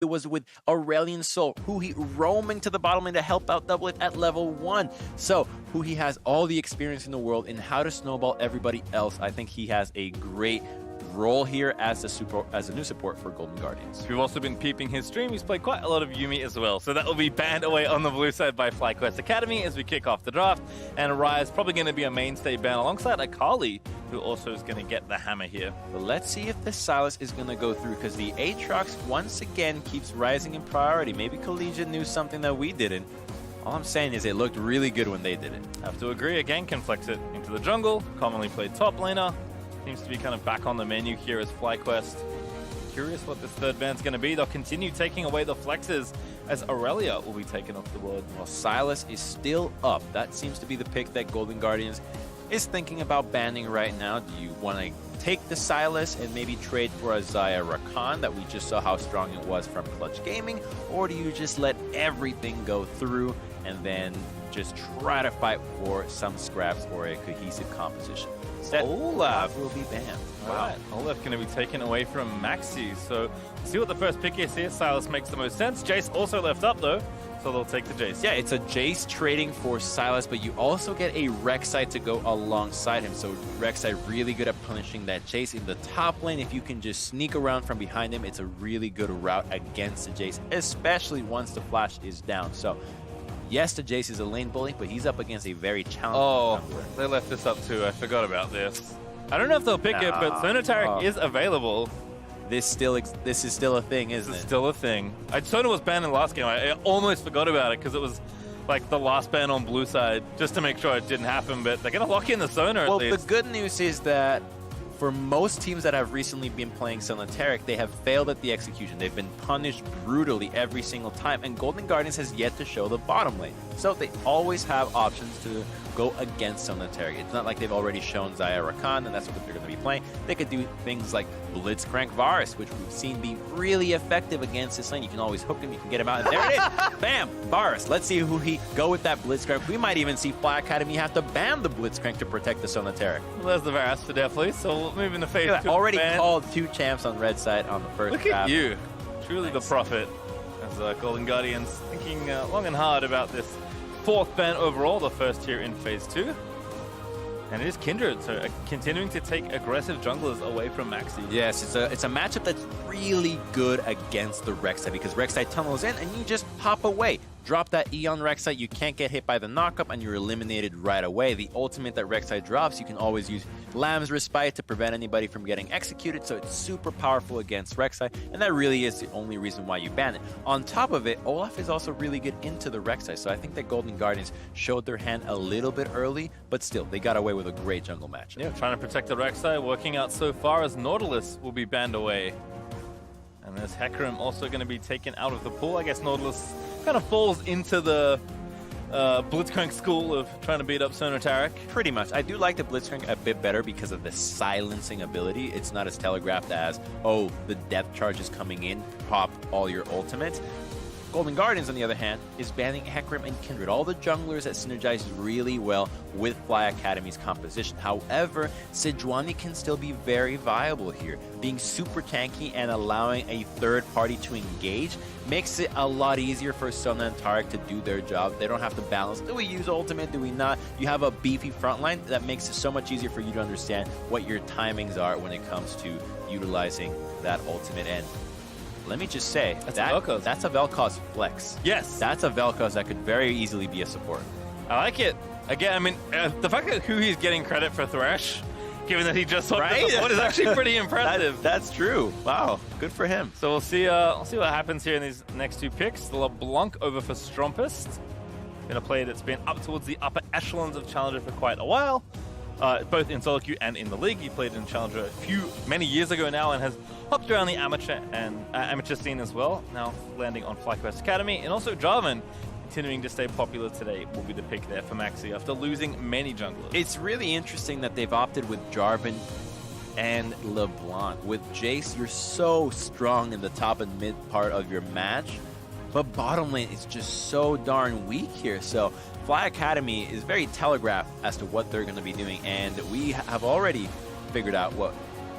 It was with Aurelion Sol, Huhi roaming to the bottom lane to help out Doublet at level 1. So Huhi has all the experience in the world in how to snowball everybody else. I think he has a great role here as a new support for Golden Guardians. We've also been peeping his stream. He's played quite a lot of Yuumi as well, so that will be banned away on the blue side by FlyQuest Academy as we kick off the draft. And Raya's probably going to be a mainstay ban alongside Akali, who also is going to get the hammer here. But let's see if the Sylas is going to go through, because the Aatrox once again keeps rising in priority. Maybe Collegiate knew something that we didn't. All I'm saying is it looked really good when they did it. Have to agree, again, can flex it into the jungle, commonly played top laner. Seems to be kind of back on the menu here as FlyQuest. Curious what this third ban's going to be. They'll continue taking away the flexes as Aurelia will be taken off the board. Well, Sylas is still up. That seems to be the pick that Golden Guardians is thinking about banning right now. Do you want to take the Sylas and maybe trade for a Xayah Rakan that we just saw how strong it was from Clutch Gaming? Or do you just let everything go through and then just try to fight for some scraps or a cohesive composition? Instead, Olaf will be banned. Wow. All right. Olaf going to be taken away from Maxi. So see what the first pick is here. Sylas makes the most sense. Jace also left up though, so they'll take the Jace. Yeah, it's a Jace trading for Sylas, but you also get a Rek'Sai to go alongside him. So Rek'Sai really good at punishing that Jace in the top lane. If you can just sneak around from behind him, it's a really good route against the Jace, especially once the flash is down. So yes, the Jace is a lane bully, but he's up against a very challenging jungler. They left this up too. I forgot about this. I don't know if they'll pick it, but Sonotarik is available. This is still a thing, isn't it? It's still a thing. Sona was banned in the last game. I almost forgot about it because it was like the last ban on blue side, just to make sure it didn't happen, but they're going to lock in the Sona at least. Well, the good news is that for most teams that have recently been playing Sonotarik, they have failed at the execution. They've been punished brutally every single time, and Golden Guardians has yet to show the bottom lane. So they always have options to go against Sonotarik. It's not like they've already shown Xayah Rakan, and that's what they're going to be playing. They could do things like Blitzcrank Varus, which we've seen be really effective against this lane. You can always hook him, you can get him out, and there it is! Bam! Varus. Let's see who he go with that Blitzcrank. We might even see Fly Academy have to ban the Blitzcrank to protect the Sonotarik. Well, there's the Varus for definitely, so we'll move into phase 2. Already called 2 champs on red side on the first Look draft. at you. Truly the prophet. As Golden Guardians thinking long and hard about this 4th ban overall, the first here in phase 2. And it is Kindred, so continuing to take aggressive junglers away from Maxi. Yes, it's a matchup that's really good against the Rek'Sai, because Rek'Sai tunnels in and you just hop away. Drop that E on Rek'Sai, you can't get hit by the knockup, and you're eliminated right away. The ultimate that Rek'Sai drops, you can always use Lamb's Respite to prevent anybody from getting executed, so it's super powerful against Rek'Sai, and that really is the only reason why you ban it. On top of it, Olaf is also really good into the Rek'Sai, so I think that Golden Guardians showed their hand a little bit early, but still, they got away with a great jungle match. Yeah, trying to protect the Rek'Sai, working out so far as Nautilus will be banned away. And there's Hecarim also going to be taken out of the pool. I guess Nautilus kind of falls into the Blitzcrank school of trying to beat up Sonotarik. Pretty much. I do like the Blitzcrank a bit better because of the silencing ability. It's not as telegraphed as, oh, the depth charge is coming in, pop all your ultimates. Golden Guardians, on the other hand, is banning Hecarim and Kindred, all the junglers that synergize really well with Fly Academy's composition. However, Sejuani can still be very viable here. Being super tanky and allowing a third party to engage makes it a lot easier for Sona and Taric to do their job. They don't have to balance, do we use ultimate, do we not? You have a beefy frontline that makes it so much easier for you to understand what your timings are when it comes to utilizing that ultimate end. Let me just say, that's a Vel'Koz flex. Yes. That's a Vel'Koz that could very easily be a support. I like it. Again, I mean, the fact that he's getting credit for Thresh, given that he just saw the support, is actually pretty impressive. That's true. Wow, good for him. So we'll see what happens here in these next 2 picks. LeBlanc over for Strompist. Been a player that's been up towards the upper echelons of Challenger for quite a while. Both in solo queue and in the league. He played in Challenger many years ago now and has hopped around the amateur scene as well. Now landing on FlyQuest Academy, and also Jarvan continuing to stay popular today will be the pick there for Maxi after losing many junglers. It's really interesting that they've opted with Jarvan and LeBlanc. With Jace, you're so strong in the top and mid part of your match, but bottom lane is just so darn weak here. So Fly Academy is very telegraphed as to what they're going to be doing, and we have already figured out what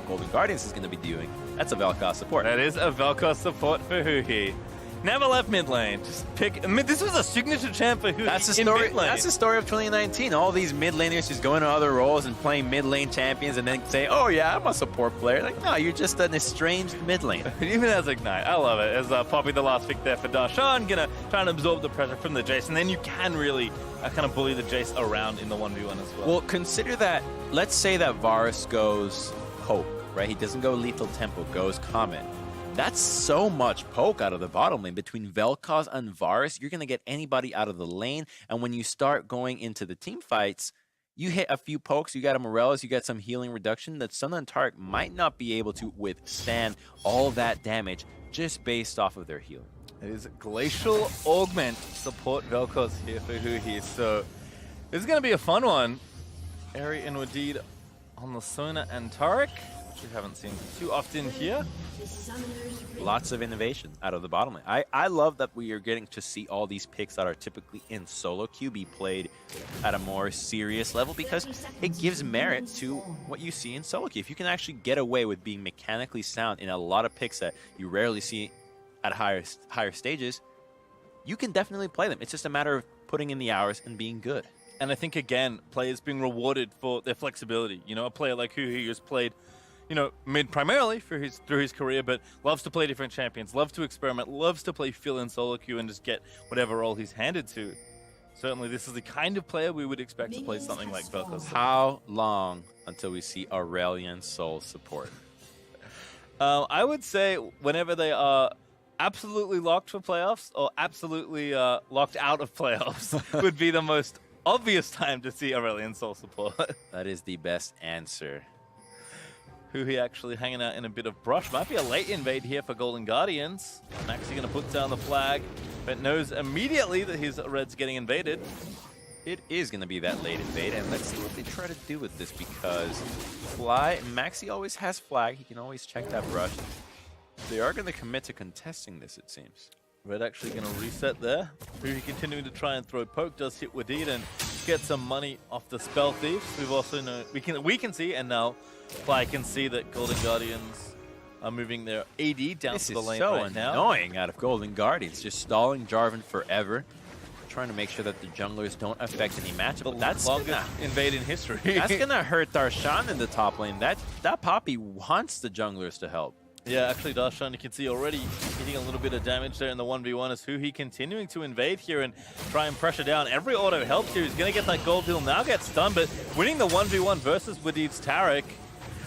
Golden Guardians is going to be doing That's a Vel'Koz support. That is a Vel'Koz support for Huhi. Never left mid lane. Just pick. I mean, this was a signature champ for Huhi. That's the story. That's the story of 2019. All these mid laners just going to other roles and playing mid lane champions, and then say, "Oh yeah, I'm a support player." Like, no, you're just an estranged mid laner. Even as Ignite, I love it. As Poppy, the last pick there for Darshan, gonna try and absorb the pressure from the Jace, and then you can really kind of bully the Jace around in the 1v1 as well. Well, consider that. Let's say that Varus goes poke, right? He doesn't go lethal tempo, goes comet. That's so much poke out of the bottom lane. Between Vel'Koz and Varus, you're going to get anybody out of the lane. And when you start going into the team fights, you hit a few pokes, you got a Morellas, you got some healing reduction that Sun and Tark might not be able to withstand all that damage just based off of their healing. It is Glacial Augment support Vel'Koz here for Huhi. So this is going to be a fun one. Eri and Wadid on the Sona and Tarek, which we haven't seen too often here. Lots of innovation out of the bottom lane. I love that we are getting to see all these picks that are typically in solo queue be played at a more serious level, because it gives merit to what you see in solo queue. If you can actually get away with being mechanically sound in a lot of picks that you rarely see at higher stages, you can definitely play them. It's just a matter of putting in the hours and being good. And I think, again, players being rewarded for their flexibility. You know, a player like Huhi has played, you know, mid primarily through his career, but loves to play different champions, loves to experiment, loves to play fill in solo queue and just get whatever role he's handed to. Certainly, this is the kind of player we would expect to play something like Vel'Koz. How long until we see Aurelion Soul support? I would say whenever they are absolutely locked for playoffs or absolutely locked out of playoffs would be the most obvious time to see Aurelion Soul support. That is the best answer. Huhi actually hanging out in a bit of brush. Might be a late invade here for Golden Guardians. Maxi going to put down the flag, but knows immediately that his red's getting invaded. It is going to be that late invade, and let's see what they try to do with this, because Maxi always has flag. He can always check that brush. They are going to commit to contesting this, it seems. Red actually going to reset there. Huhi continuing to try and throw poke, does hit Wadid and get some money off the Spell Thieves. We've also know we can see, and now Fly can see that Golden Guardians are moving their AD down to the lane right now. This is so annoying out of Golden Guardians, just stalling Jarvan forever, trying to make sure that the junglers don't affect any matchup. That's the longest invade in history. That's gonna hurt Darshan in the top lane. That Poppy wants the junglers to help. Yeah, actually, Darshan, you can see already hitting a little bit of damage there in the 1v1 as Huhi continuing to invade here and try and pressure down. Every auto helps here. He's going to get that gold heal, now gets stunned, but winning the 1v1 versus Wadid's Tarek.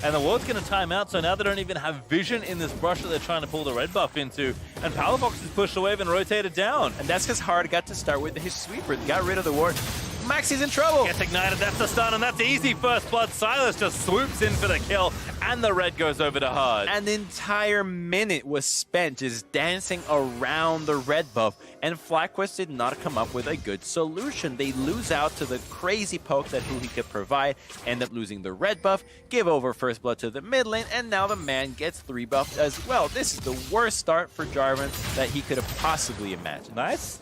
And the ward's going to time out, so now they don't even have vision in this brush that they're trying to pull the red buff into. And Powerbox is pushed away and rotated down. And that's because Hard got to start with his sweeper, got rid of the ward. Maxi's in trouble. Gets ignited, that's the stun, and that's easy first blood. Silas just swoops in for the kill, and the red goes over to Hard. An entire minute was spent just dancing around the red buff, and FlyQuest did not come up with a good solution. They lose out to the crazy poke that Huhi could provide, end up losing the red buff, give over first blood to the mid lane, and now the man gets 3 buffed as well. This is the worst start for Jarvan that he could have possibly imagined. Nice.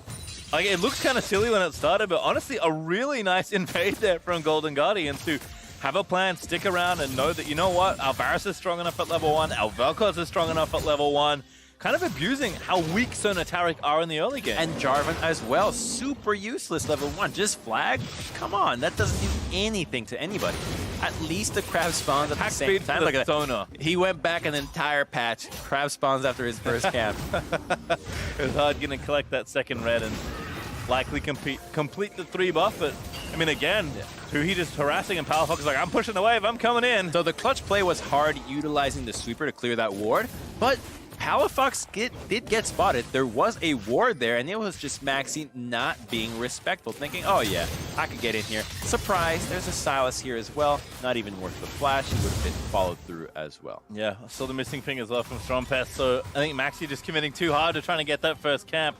Like, it looks kind of silly when it started, but honestly, a really nice invade there from Golden Guardians to have a plan, stick around, and know that, you know what, our Varus is strong enough at level 1, our Vel'Koz is strong enough at level 1, kind of abusing how weak Sona Tarek are in the early game. And Jarvan as well, super useless level 1, just flag? Come on, that doesn't do anything to anybody. At least the crab spawns at the same time. Look at Sona. He went back an entire patch, crab spawns after his first camp. It's Hard going to collect that second red and likely complete the 3 buff, but I mean, again, Huhi just harassing, and Powerfox is like, I'm pushing the wave, I'm coming in. So the clutch play was Hard utilizing the sweeper to clear that ward, but Powerfox did get spotted. There was a ward there, and it was just Maxi not being respectful, thinking, oh yeah, I could get in here. Surprise, there's a Silas here as well. Not even worth the flash. He would have been followed through as well. Yeah, I saw the missing ping as well from Strompest, so I think Maxi just committing too hard to trying to get that first camp.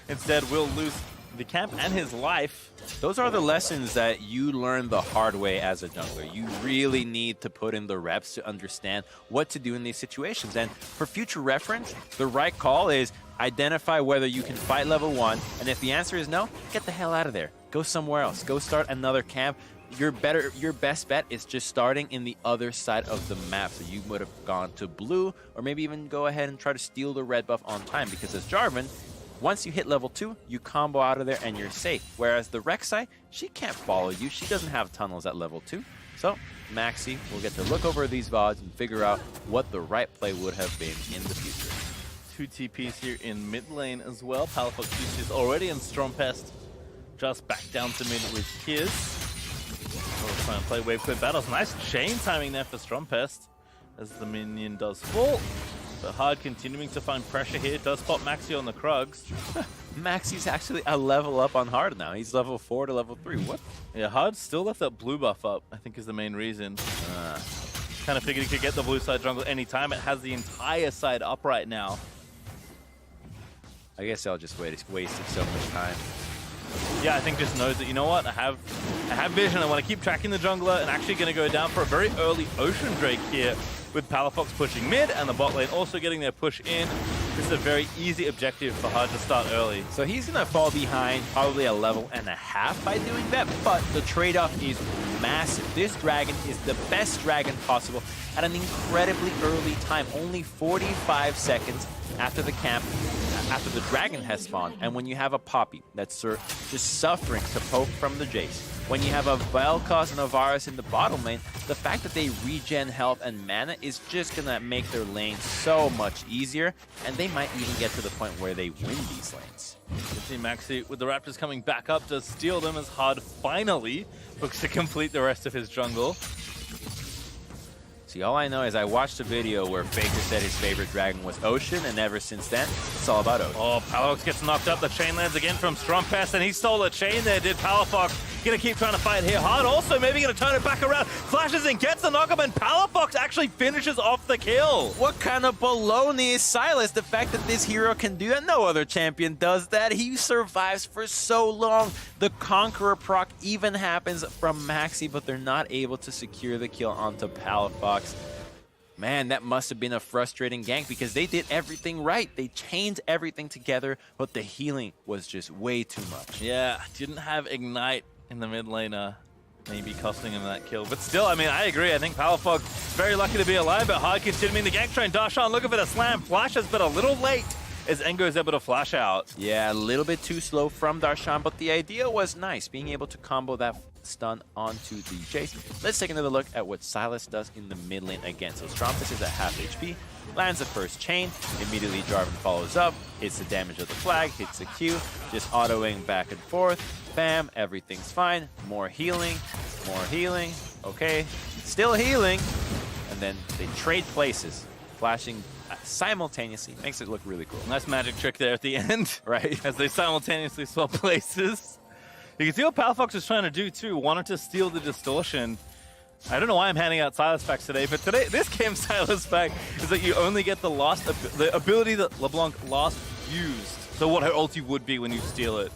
Instead, will lose the camp and his life. Those are the lessons that you learn the hard way as a jungler. You really need to put in the reps to understand what to do in these situations. And for future reference, the right call is identify whether you can fight level 1, and if the answer is no, get the hell out of there. Go somewhere else. Go start another camp. your best bet is just starting in the other side of the map. So you would have gone to blue, or maybe even go ahead and try to steal the red buff on time, because as Jarvan, once you hit level 2, you combo out of there and you're safe. Whereas the Rek'Sai, she can't follow you. She doesn't have tunnels at level 2. So Maxi will get to look over these VODs and figure out what the right play would have been in the future. 2 TPs here in mid lane as well. Palafox is already in Stormpest. Just back down to mid with Kiz. We'll try and play wave clear battles. Nice chain timing there for Stormpest as the minion does fall. But Hard continuing to find pressure here. Does spot Maxi on the Krugs. Maxi's actually a level up on Hard now. He's level 4 to level 3. What? Yeah, Hard still left that blue buff up, I think is the main reason. Kind of figured he could get the blue side jungle anytime. It has the entire side up right now. I guess I'll just wasted so much time. Yeah, I think just knows that, you know what, I have vision. I want to keep tracking the jungler, and actually going to go down for a very early Ocean Drake here with Palafox pushing mid and the bot lane also getting their push in. This is a very easy objective for Hard to start early. So he's going to fall behind probably a level and a half by doing that, but the trade-off is massive. This dragon is the best dragon possible at an incredibly early time, only 45 seconds after the dragon has spawned. And when you have a Poppy that's just suffering to poke from the Jace, when you have a Vel'Koz and a Varus in the bottom lane, the fact that they regen health and mana is just going to make their lane so much easier, and they might even get to the point where they win these lanes. You see Maxi with the Raptors coming back up to steal them as Hard finally looks to complete the rest of his jungle. See, all I know is I watched a video where Faker said his favorite dragon was Ocean, and ever since then, it's all about Ocean. Oh, Palafox gets knocked up. The chain lands again from Stormpest, and he stole a chain there, did Palafox. Gonna keep trying to fight here. Hard also maybe gonna turn it back around. Flashes in, gets the knockup, and Palafox actually finishes off the kill. What kind of baloney is Silas? The fact that this hero can do that, no other champion does that. He survives for so long. The Conqueror proc even happens from Maxi, but they're not able to secure the kill onto Palafox. Man, that must have been a frustrating gank because they did everything right. They chained everything together, but the healing was just way too much. Yeah, didn't have Ignite in the mid lane, maybe costing him that kill. But still, I mean, I agree. I think Palafox very lucky to be alive, but Hard continuing the gank train. Darshan looking for the slam. Flashes, but a little late as Engo is able to flash out. Yeah, a little bit too slow from Darshan, but the idea was nice, being able to combo that stun onto the Jace. Let's take another look at what Silas does in the mid lane again. So Stormpest is at half HP, lands the first chain, immediately Jarvan follows up, hits the damage of the flag, hits the Q, just autoing back and forth, bam, everything's fine, more healing, okay, still healing, and then they trade places, flashing simultaneously, makes it look really cool. Nice magic trick there at the end, right? As they simultaneously swap places. You can see what Palafox is trying to do too, wanted to steal the distortion. I don't know why I'm handing out Silas packs today, but today, this game Silas pack is that you only get the ability that LeBlanc last used. So what her ulti would be when you steal it.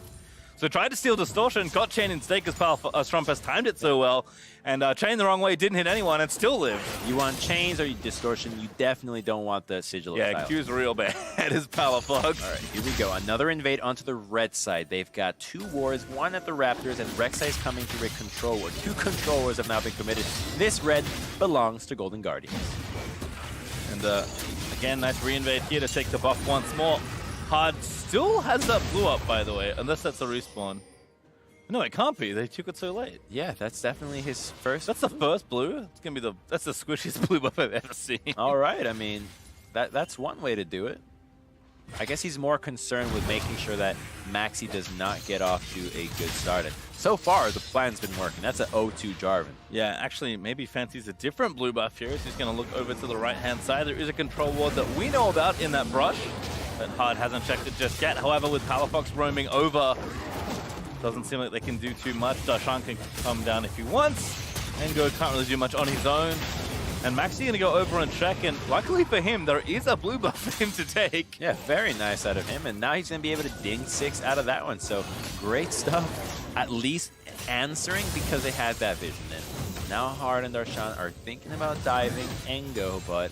So tried to steal distortion, got chain instead because Stormpest timed it so well, and chain the wrong way, didn't hit anyone, and still lived. You want chains or you distortion, you definitely don't want the sigil of Silas. Yeah, Q's real bad as Palafox. All right, here we go. Another invade onto the red side. They've got 2 wars, one at the Raptors, and Rek'Sai is coming through a control war. 2 control wars have now been committed. This red belongs to Golden Guardians. And again, nice re-invade here to take the buff once more. Hard still has that blue up, by the way, unless that's a respawn. No, it can't be. They took it so late. Yeah, that's definitely his first. That's the first blue. It's gonna be that's the squishiest blue buff I've ever seen. All right, I mean, that's one way to do it. I guess he's more concerned with making sure that Maxi does not get off to a good start. And so far, the plan's been working. That's an 0-2 Jarvan. Yeah, actually, maybe fancies a different blue buff here. So he's going to look over to the right-hand side. There is a control ward that we know about in that brush, but Hard hasn't checked it just yet. However, with Palafox roaming over, doesn't seem like they can do too much. Darshan can come down if he wants. Engo can't really do much on his own. And Maxi going to go over and check, and luckily for him, there is a blue buff for him to take. Yeah, very nice out of him, and now he's going to be able to ding 6 out of that one, so great stuff. At least answering because they had that vision in. Now Hard and Darshan are thinking about diving Engo, but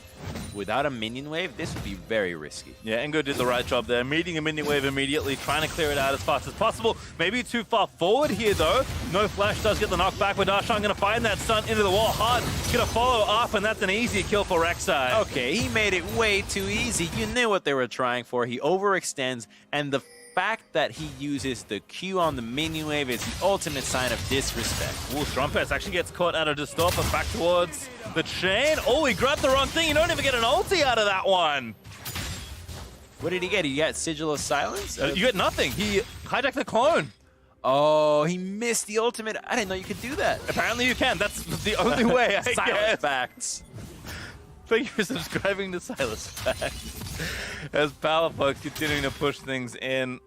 without a minion wave, this would be very risky. Yeah, Engo did the right job there, meeting a minion wave immediately, trying to clear it out as fast as possible. Maybe too far forward here, though. No flash does get the knockback, but Darshan going to find that stun into the wall. Hard going to follow up, and that's an easy kill for Rek'Sai. Okay, he made it way too easy. You knew what they were trying for. He overextends, and the fact that he uses the Q on the minion wave is the ultimate sign of disrespect. Ooh, Strumpets actually gets caught out of Distort, but back towards the chain. Oh, he grabbed the wrong thing. You don't even get an ulti out of that one. What did he get? He got Sigil of Silence? You get nothing. He hijacked the clone. Oh, he missed the ultimate. I didn't know you could do that. Apparently you can. That's the only way, I Silent guess. facts. Thank you for subscribing to Silas Facts. As Palafox continuing to push things in.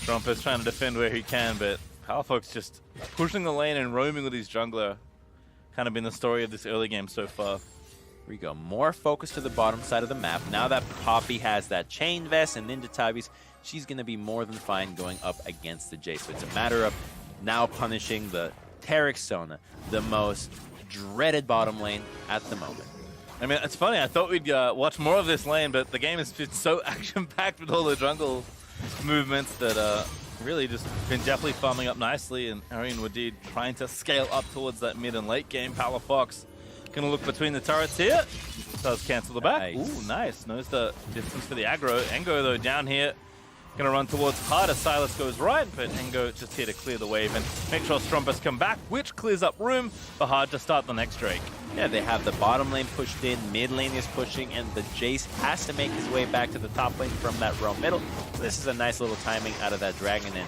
Trumpet's trying to defend where he can, but Palafox just pushing the lane and roaming with his jungler. Kind of been the story of this early game so far. Here we go. More focus to the bottom side of the map. Now that Poppy has that chain vest and Ninja Tabis, she's going to be more than fine going up against the Jace. So it's a matter of now punishing the Taric Sona, the most dreaded bottom lane at the moment. I mean, it's funny. I thought we'd watch more of this lane, but the game has been so action-packed with all the jungle movements that really just been definitely farming up nicely. And Arian Wadid trying to scale up towards that mid and late game. Palafox going to look between the turrets here. Does cancel the back. Nice. Ooh, nice. Knows the distance for the aggro. Engo, though, down here. Going to run towards Hard as Silas goes right, but Engo just here to clear the wave and make sure Strumpus come back, which clears up room for Hard to start the next Drake. Yeah, they have the bottom lane pushed in, mid lane is pushing, and the Jace has to make his way back to the top lane from that roam middle. So this is a nice little timing out of that Dragon, and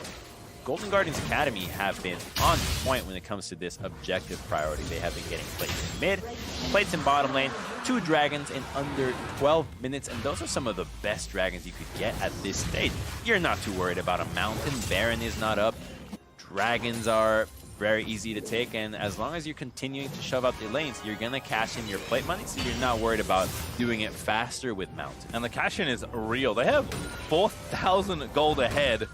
Golden Guardians Academy have been on point when it comes to this objective priority. They have been getting plates in mid, plates in bottom lane, 2 dragons in under 12 minutes, and those are some of the best dragons you could get at this stage. You're not too worried about a mountain, Baron is not up, dragons are very easy to take, and as long as you're continuing to shove out the lanes, you're going to cash in your plate money, so you're not worried about doing it faster with mountain. And the cash-in is real. They have 4,000 gold ahead,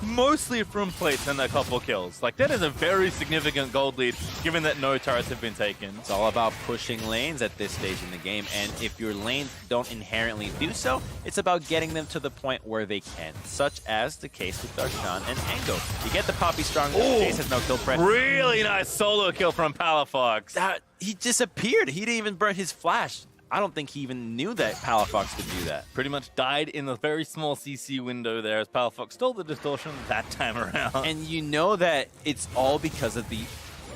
mostly from plates and a couple kills. Like, that is a very significant gold lead, given that no turrets have been taken. It's all about pushing lanes at this stage in the game, and if your lanes don't inherently do so, it's about getting them to the point where they can, such as the case with Darshan and Engo. You get the Poppy strong, Jace has no kill pressure. Really nice solo kill from Palafox. He disappeared. He didn't even burn his flash. I don't think he even knew that Palafox could do that. Pretty much died in the very small CC window there as Palafox stole the distortion that time around. And you know that it's all because of the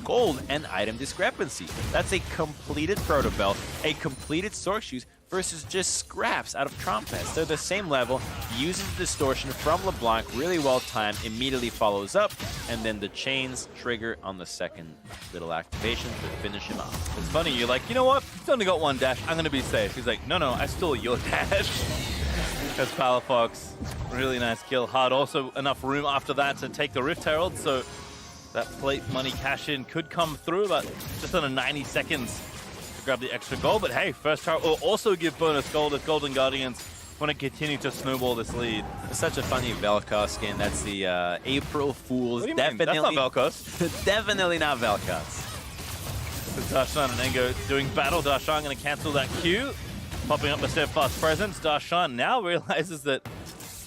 gold and item discrepancy. That's a completed Proto Belt, a completed Sork Shoes versus just scraps out of Trompets. They're the same level, uses the distortion from LeBlanc, really well timed, immediately follows up, and then the chains trigger on the second little activation to finish him off. It's funny, you're like, you know what? He's only got 1 dash, I'm gonna be safe. He's like, no, I stole your dash. That's Palafox. Really nice kill. Hard also enough room after that to take the Rift Herald, so that plate money cash in could come through, but just under 90 seconds to grab the extra gold. But hey, first turret will also give bonus gold as Golden Guardians want to continue to snowball this lead. It's such a funny Vel'Koz skin. That's the April Fool's. What do you mean? That's not Vel'Koz. Definitely not Vel'Koz. Darshan and Engo doing battle. Darshan going to cancel that Q. Popping up the steadfast presence. Darshan now realizes that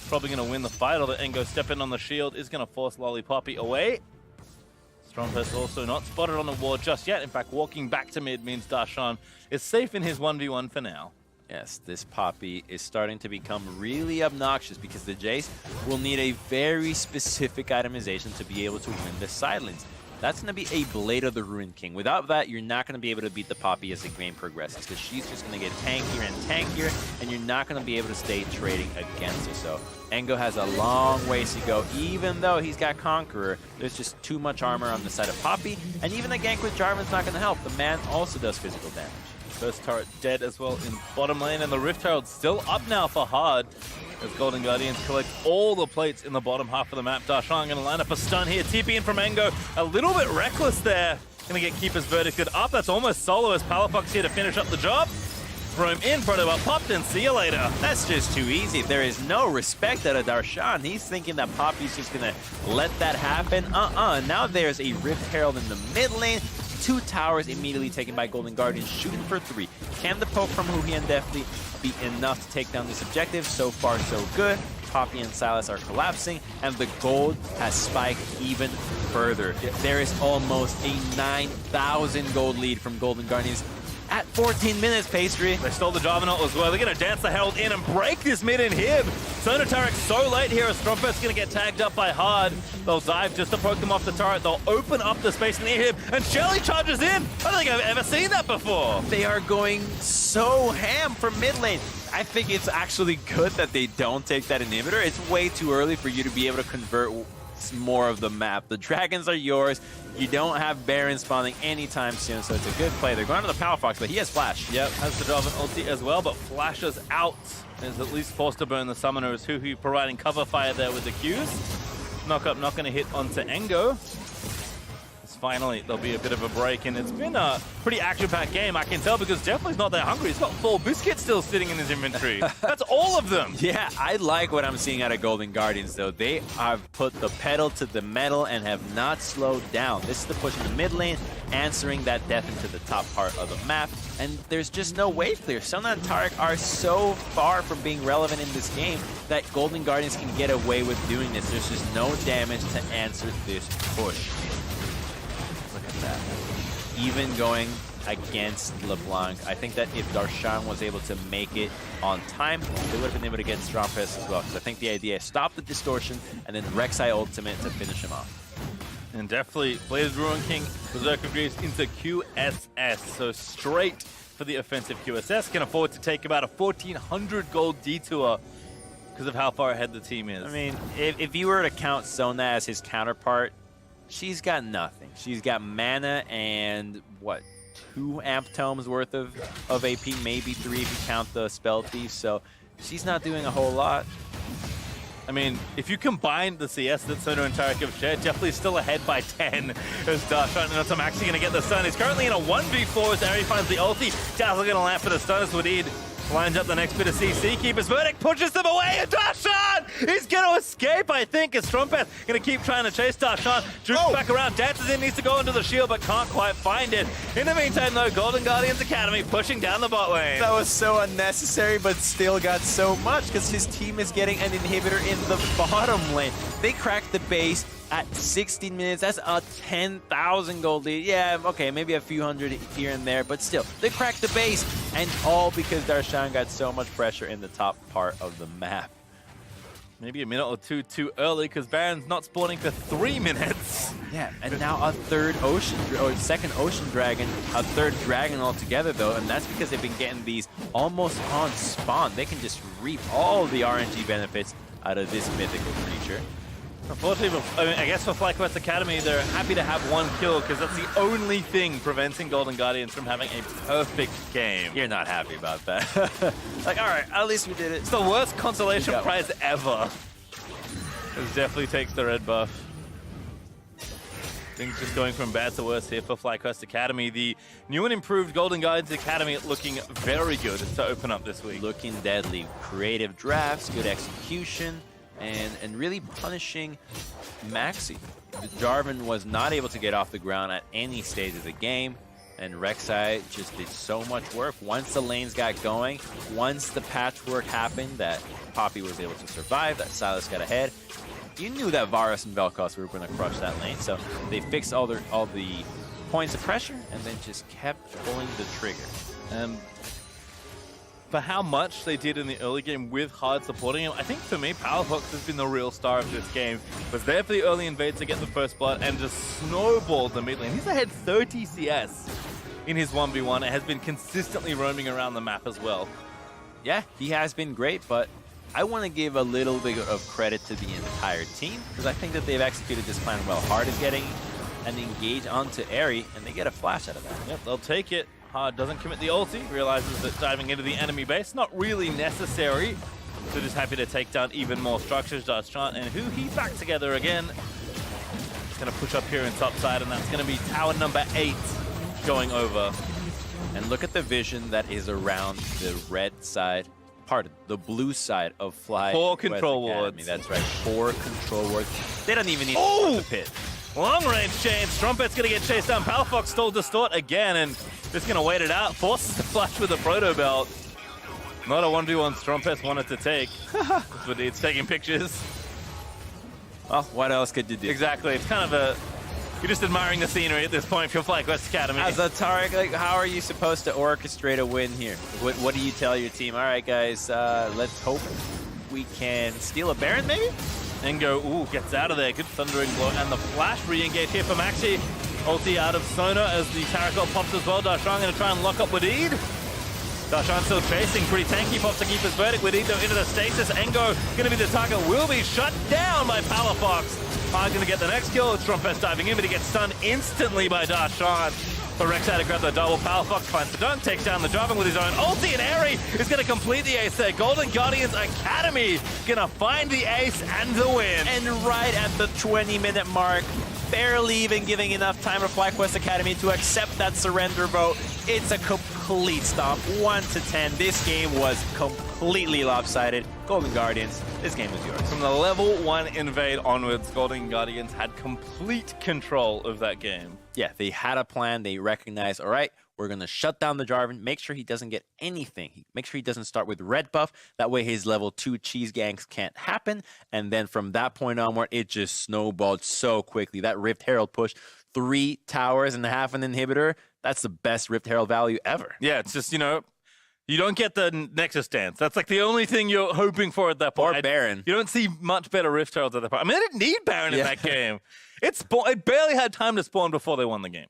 probably going to win the fight, although Engo stepping on the shield is going to force Lollipoppy away. Stromfest also not spotted on the ward just yet. In fact, walking back to mid means Darshan is safe in his 1v1 for now. Yes, this Poppy is starting to become really obnoxious because the Jace will need a very specific itemization to be able to win the side lanes. That's going to be a Blade of the Ruined King. Without that, you're not going to be able to beat the Poppy as the game progresses because she's just going to get tankier and tankier, and you're not going to be able to stay trading against her. So Engo has a long ways to go. Even though he's got Conqueror, there's just too much armor on the side of Poppy, and even a gank with Jarvan's not going to help. The man also does physical damage. First turret dead as well in bottom lane, and the Rift Herald still up now for Hard as Golden Guardians collect all the plates in the bottom half of the map. Darshan going to line up a stun here. TP in from Engo, a little bit reckless there. Going to get Keeper's Verdicted up. That's almost solo as Palafox here to finish up the job. roam in, Proto up popped, and see you later. That's just too easy. There is no respect out of Darshan. He's thinking that Poppy's just gonna let that happen. Now there's a Rift Herald in the mid lane. 2 towers immediately taken by Golden Guardian, shooting for 3. Can the poke from Huhi and Deftly be enough to take down this objective? So far, so good. Poppy and Silas are collapsing, and the gold has spiked even further. There is almost a 9,000 gold lead from Golden Guardians at 14 minutes, Pastry. They stole the Jarvanaut as well. They're going to dance the Herald in and break this mid inhib. Sono Tarek so late here as Strumpet's going to get tagged up by Hard. They'll dive just to poke them off the turret. They'll open up the space in the inhib, and Shelly charges in. I don't think I've ever seen that before. They are going so ham from mid lane. I think it's actually good that they don't take that inhibitor. It's way too early for you to be able to convert more of the map. The dragons are yours. You don't have Baron spawning anytime soon, so it's a good play. They're going to the Power Fox, but he has Flash. Yep, has the Jarvan ulti as well, but flashes out. Is at least forced to burn the Summoners, Huhi providing cover fire there with the Qs. Knock up not going to hit onto Engo. Finally, there'll be a bit of a break, and it's been a pretty action-packed game. I can tell because Definitely's not that hungry. He's got 4 biscuits still sitting in his inventory. That's all of them. Yeah, I like what I'm seeing out of Golden Guardians, though. They have put the pedal to the metal and have not slowed down. This is the push in the mid lane, answering that death into the top part of the map, and there's just no wave clear. Sona and Tarek are so far from being relevant in this game that Golden Guardians can get away with doing this. There's just no damage to answer this push. That. Even going against LeBlanc, I think that if Darshan was able to make it on time, they would have been able to get Stromfest as well. Because I think the idea is stop the distortion and then Rek'Sai ultimate to finish him off. And definitely Blazed Ruin King, Berserker Greaves into QSS. So straight for the offensive QSS. Can afford to take about a 1,400 gold detour because of how far ahead the team is. I mean, if you were to count Sona as his counterpart, she's got nothing. She's got mana and, what, 2 amp tomes worth of AP, maybe 3 if you count the spell thief, so she's not doing a whole lot. I mean, if you combine the CS that Sono and Tarek have shared, Definitely still ahead by 10 as Darshan and I'm actually going to get the stun. He's currently in a 1v4 as Ari finds the ulti. Dazzle going to land for the stun as Wadid lines up the next bit of CC. Keeper's Verdict pushes them away, and Darshan is going to escape, I think, as Strumpeth going to keep trying to chase Darshan. Jukes back around, dances in, needs to go into the shield, but can't quite find it. In the meantime, though, Golden Guardians Academy pushing down the bot lane. That was so unnecessary, but still got so much because his team is getting an inhibitor in the bottom lane. They cracked the base at 16 minutes. That's a 10,000 gold lead. Yeah, okay, maybe a few hundred here and there, but still, they cracked the base, and all because Darshan got so much pressure in the top part of the map. Maybe a minute or two too early because Baron's not spawning for 3 minutes. Yeah, and now a second ocean dragon, a 3rd dragon altogether though, and that's because they've been getting these almost on spawn. They can just reap all the RNG benefits out of this mythical creature. Unfortunately, I guess for FlyQuest Academy, they're happy to have 1 kill because that's the only thing preventing Golden Guardians from having a perfect game. You're not happy about that. Like, all right, at least we did it. It's the worst consolation prize ever. This definitely takes the red buff. Things just going from bad to worse here for FlyQuest Academy. The new and improved Golden Guardians Academy looking very good to open up this week. Looking deadly. Creative drafts, good execution, and really punishing Maxi. Jarvan was not able to get off the ground at any stage of the game, and Rek'Sai just did so much work. Once the lanes got going, once the patchwork happened, that Poppy was able to survive, that Silas got ahead, you knew that Varus and Vel'Koz were going to crush that lane, so they fixed all the points of pressure and then just kept pulling the trigger. For how much they did in the early game with Hard supporting him, I think for me, Powerfox has been the real star of this game. Was there for the early invade to get the first blood and just snowballed the mid lane. He's ahead 30 CS in his 1v1 and has been consistently roaming around the map as well. Yeah, he has been great, but I want to give a little bit of credit to the entire team because I think that they've executed this plan well. Hard is getting an engage onto Airy, and they get a flash out of that. Yep, they'll take it. Hard doesn't commit the ulti, realizes that diving into the enemy base, not really necessary. So just happy to take down even more structures. Darshan and Huhi back together again. It's going to push up here in top side, and that's going to be tower number 8 going over. And look at the vision that is around the red side, the blue side of Fly. 4 control wards. That's right, 4 control wards. They don't even need Oh! the pit. Long range chain. Strumpet's going to get chased down. Palafox stole Distort again, and just going to wait it out. Forces the flash with the Proto Belt. Not a 1v1 Strumpet wanted to take. But it's taking pictures. Well, what else could you do? Exactly. It's kind of a... You're just admiring the scenery at this point for FlyQuest Academy. As a Tarek, like, how are you supposed to orchestrate a win here? What do you tell your team? All right, guys, let's hope we can steal a Baron, maybe? Engo, gets out of there. Good Thundering Blow. And the flash re-engage here for Maxi. Ulti out of Sona as the Tarek pops as well. Darshan going to try and lock up Wadid. Darshan still chasing. Pretty tanky. Pops to keep his verdict. Wadid though into the stasis. Engo going to be the target. Will be shut down by Palafox. Going to get the next kill. Strumpfest diving in, but he gets stunned instantly by Darshan. But Rex had to grab the double. Palafox finds the dunk, takes down the Jarvan with his own ulti, and Airy is going to complete the ace there. Golden Guardians Academy going to find the ace and the win. And right at the 20-minute mark, barely even giving enough time for FlyQuest Academy to accept that surrender vote. It's a complete stomp, 1-10. This game was completely lopsided. Golden Guardians, this game is yours. From the level 1 invade onwards, Golden Guardians had complete control of that game. Yeah, they had a plan. They recognized, all right, we're going to shut down the Jarvan, make sure he doesn't get anything. Make sure he doesn't start with red buff. That way his level 2 cheese ganks can't happen. And then from that point onward, it just snowballed so quickly. That Rift Herald push, 3 towers and half an inhibitor, that's the best Rift Herald value ever. Yeah, it's just, you don't get the Nexus dance. That's like the only thing you're hoping for at that point. Or Baron. You don't see much better Rift Heralds at that point. I mean, they didn't need Baron in that game. It barely had time to spawn before they won the game.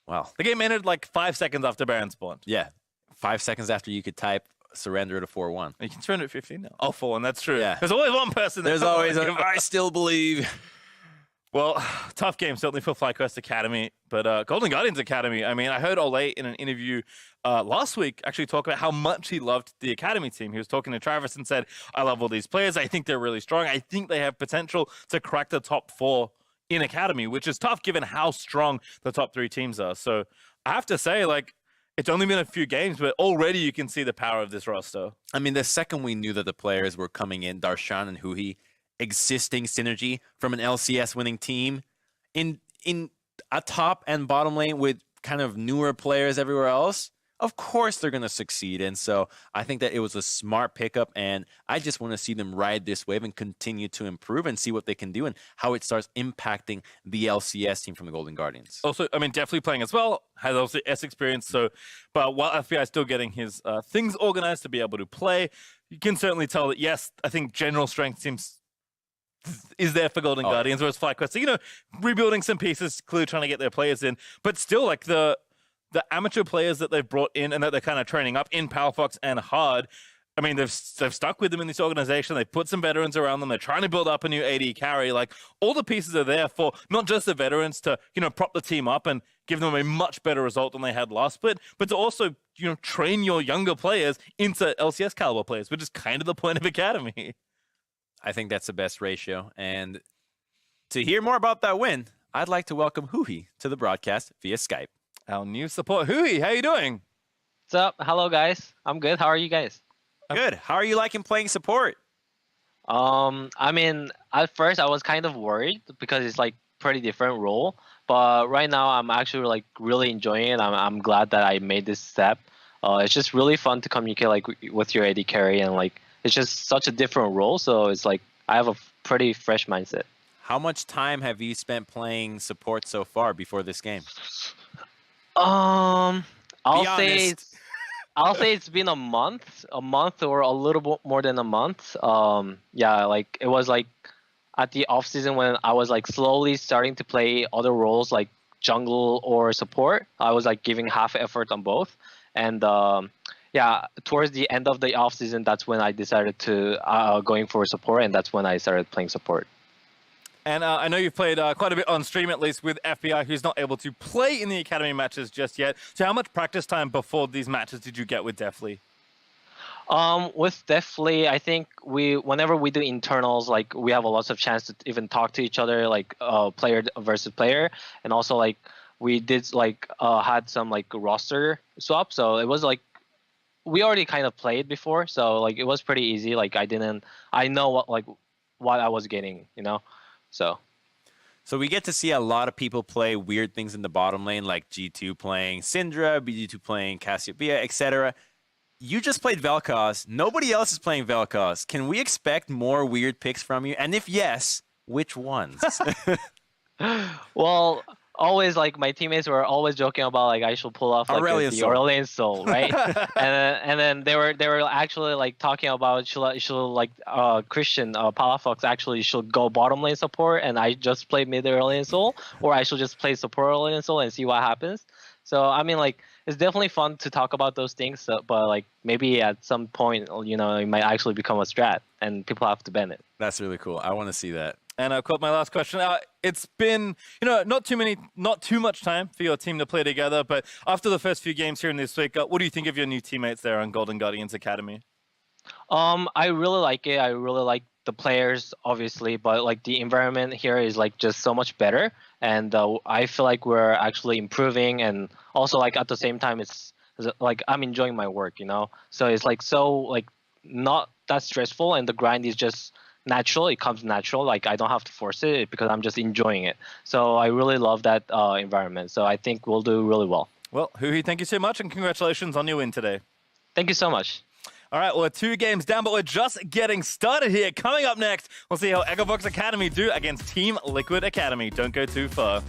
Wow. The game ended like 5 seconds after Baron spawned. Yeah. 5 seconds after you could type surrender to 4-1. You can surrender at 15 now. Oh, 4-1, that's true. Yeah. There's always one person. There's always I still believe. Well, tough game certainly for FlyQuest Academy, but Golden Guardians Academy, I mean, I heard Ole in an interview last week actually talk about how much he loved the Academy team. He was talking to Travis and said, I love all these players. I think they're really strong. I think they have potential to crack the top 4 in Academy, which is tough given how strong the top 3 teams are. So I have to say, like, it's only been a few games, but already you can see the power of this roster. I mean, the second we knew that the players were coming in, Darshan and Huhi, existing synergy from an LCS winning team in a top and bottom lane with kind of newer players everywhere else, of course they're going to succeed. And so I think that it was a smart pickup, and I just want to see them ride this wave and continue to improve and see what they can do and how it starts impacting the LCS team from the Golden Guardians. Also, I mean, definitely playing as well, has also S experience. So, but while FBI is still getting his things organized to be able to play, you can certainly tell that, yes, I think general strength is there for Golden Guardians, whereas FlyQuest, so, rebuilding some pieces, clearly trying to get their players in, but still, like, the amateur players that they've brought in and that they're kind of training up in Palafox and Hard, I mean, they've stuck with them in this organization. They've put some veterans around them. They're trying to build up a new AD carry. Like, all the pieces are there for not just the veterans to, prop the team up and give them a much better result than they had last split, but to also, train your younger players into LCS caliber players, which is kind of the point of Academy. I think that's the best ratio. And to hear more about that win, I'd like to welcome Huhi to the broadcast via Skype. Our new support. Huhi, how you doing? What's up? Hello, guys. I'm good. How are you guys? Good. How are you liking playing support? I mean, at first I was kind of worried because it's like pretty different role, but right now I'm actually like really enjoying it. I'm glad that I made this step. It's just really fun to communicate like with your AD carry, and like it's just such a different role. So it's like I have a pretty fresh mindset. How much time have you spent playing support so far before this game? I'll say it's been a month or a little bit more than a month. Yeah, like it was like at the off season when I was like slowly starting to play other roles like jungle or support. I was like giving half effort on both, and yeah, towards the end of the off season, that's when I decided to going for support, and that's when I started playing support. And I know you've played quite a bit on stream, at least with FBI, who's not able to play in the Academy matches just yet. So how much practice time before these matches did you get with Deathly? With Deathly, I think whenever we do internals, like we have a lot of chance to even talk to each other, like player versus player, and also like we did like had some like roster swap, so it was like we already kind of played before, so like it was pretty easy. Like I know what I was getting, you know, so. So we get to see a lot of people play weird things in the bottom lane, like G2 playing Syndra, BG2 playing Cassiopeia, etc. You just played Vel'Koz. Nobody else is playing Vel'Koz. Can we expect more weird picks from you? And if yes, which ones? Well, always like my teammates were always joking about like I should pull off like the Aurelion Soul, right? and then they were actually like talking about should like Christian Palafox actually should go bottom lane support and I just play mid Aurelion Soul, or I should just play support Aurelion Soul and see what happens. So I mean, like, it's definitely fun to talk about those things, but like maybe at some point, you know, it might actually become a strat and people have to ban it. That's really cool. I want to see that. And I've got my last question. It's been, you know, not too much time for your team to play together, but after the first few games here in this week, what do you think of your new teammates there on Golden Guardians Academy? I really like it. I really like the players, obviously, but like the environment here is like just so much better, and I feel like we're actually improving, and also like at the same time, it's like I'm enjoying my work, you know. So it's like so like not that stressful, and the grind is just natural. It comes natural. Like I don't have to force it because I'm just enjoying it. So I really love that environment. So I think we'll do really well. Well, Huhi, thank you so much, and congratulations on your win today. Thank you so much. All right, well, we're 2 games down, but we're just getting started here. Coming up next, we'll see how Echobox Academy do against Team Liquid Academy. Don't go too far.